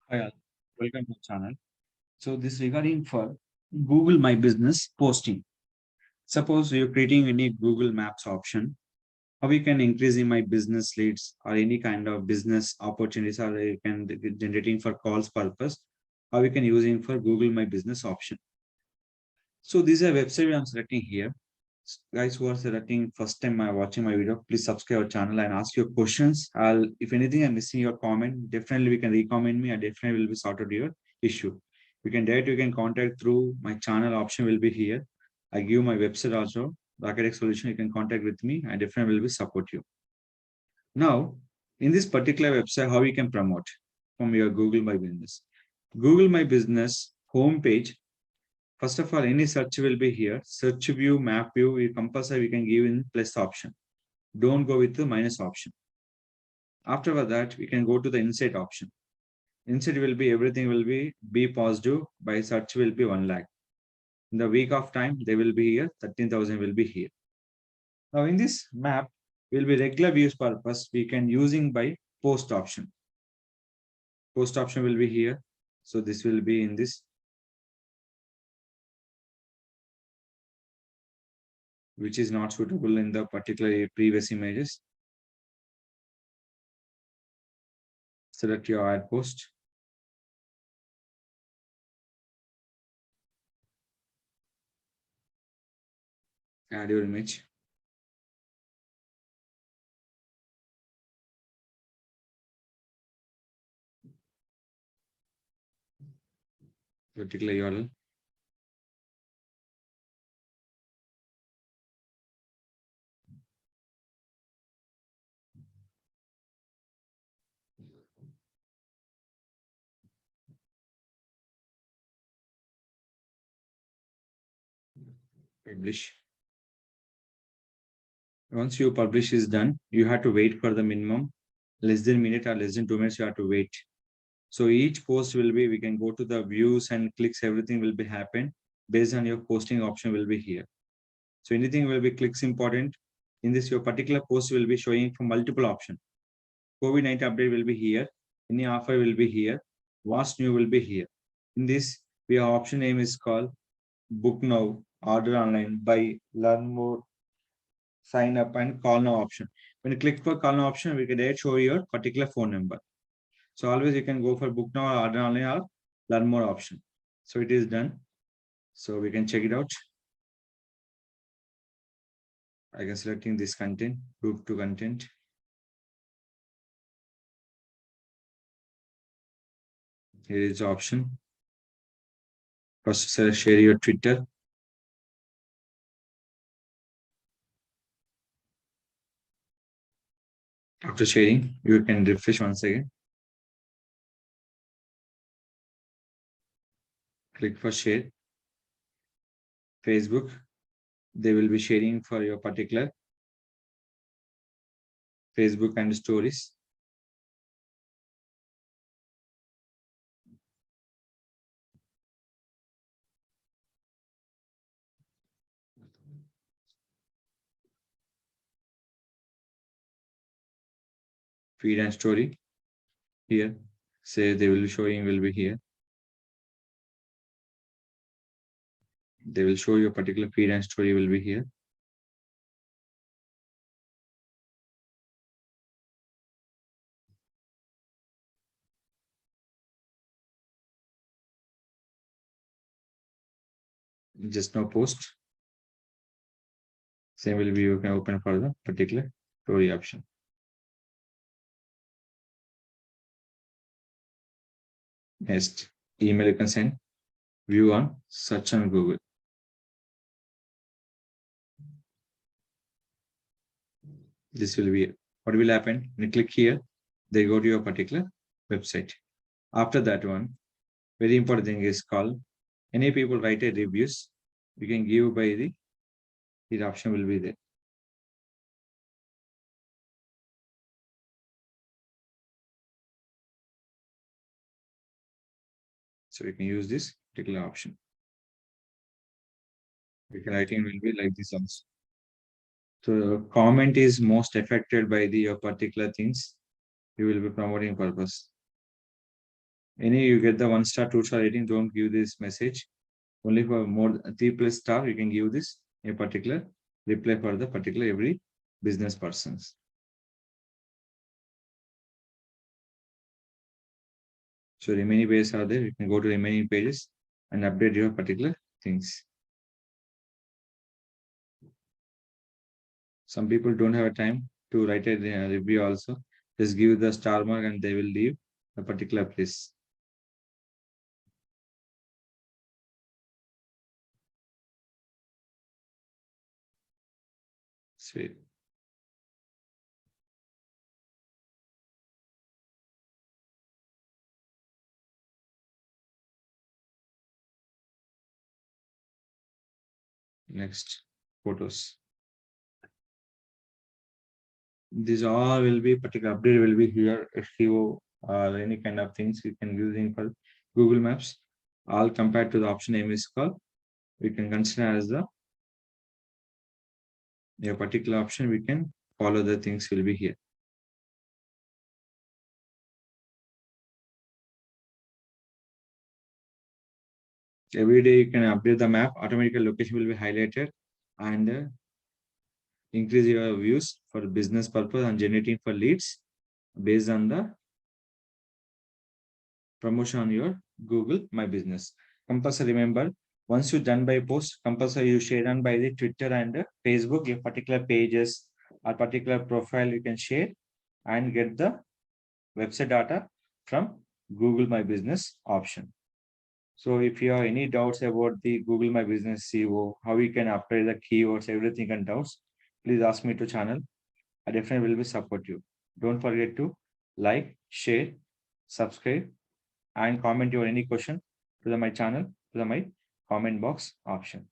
Hi, all. Welcome to the channel. So this regarding for Google My Business posting. Suppose you're creating any Google Maps option, how we can increase in my business leads or any kind of business opportunities, or you can generating for calls purpose, how we can using for Google My Business option. So this is a website I'm selecting here. Guys who are selecting first time watching my video, please subscribe our channel and ask your questions. If anything I'm missing your comment, definitely we can recommend me. I definitely will be sorted your issue. You can contact through my channel option will be here. I give my website also, Rakesh Tech Solution. You can contact with me. I definitely will be support you. Now, in this particular website, how you can promote from your Google My Business. Google My Business homepage. First of all, any search will be here. Search view, map view, we compulsory we can give in plus option. Don't go with the minus option. After that, we can go to the inside option. Inside will be everything will be positive. By search will be 1 lakh. In the week of time, they will be here. 13,000 will be here. Now in this map will be regular views purpose. We can using by post option. Post option will be here. So this will be in this, which is not suitable in the particular previous images. Select your ad post. Add your image. Particular URL. Publish. Once you publish is done, you have to wait for the minimum less than minute or less than 2 minutes. You have to wait. So each post will be, we can go to the views and clicks, everything will be happen based on your posting option will be here. So anything will be clicks important. In this, your particular post will be showing from multiple option. COVID-19 update will be here. Any offer will be here. What's new will be here. In this, we have option name is called book now, order online, buy, learn more, sign up, and call now option. When you click for call now option, we can show your particular phone number. So always you can go for book now or order online or learn more option. So it is done. So we can check it out. I can selecting this content, group to content. Here is the option. First, share your Twitter. After sharing, you can refresh once again. Click for share. Facebook, they will be sharing for your particular Facebook and stories. Feed and story here. Say they will be showing will be here. They will show your particular feed and story will be here. Just now post. Same will be you can open for the particular story option. Next, email you can send. View on search on Google. This will be what will happen when you click here. They go to your particular website. After that one, very important thing is called any people write a reviews. You can give by the option will be there. So you can use this particular option. You can writing will be like this also. So comment is most affected by the your particular things you will be promoting purpose. Any you get the 1 star, 2 star rating, don't give this message. Only for more 3+ star, you can give this a particular reply for the particular every business persons. So remaining pages are there. You can go to remaining pages and update your particular things. Some people don't have a time to write a review also. Just give the star mark and they will leave a particular place. Sweet. Next, photos. These all will be particular update will be here. SEO or any kind of things you can using for Google Maps. All compared to the option name is called. We can consider as the a particular option. We can follow the things will be here. Every day you can update the map. Automatically location will be highlighted and increase your views for business purpose and generating for leads based on the promotion on your Google My Business. Compulsory remember, once you done by post, compulsory you share on by the Twitter and Facebook, your particular pages or particular profile you can share and get the website data from Google My Business option. So if you have any doubts about the Google My Business SEO, how you can apply the keywords, everything and doubts, please ask me to channel. I definitely will be support you. Don't forget to like, share, subscribe, and comment your any question to the my channel to the my comment box option.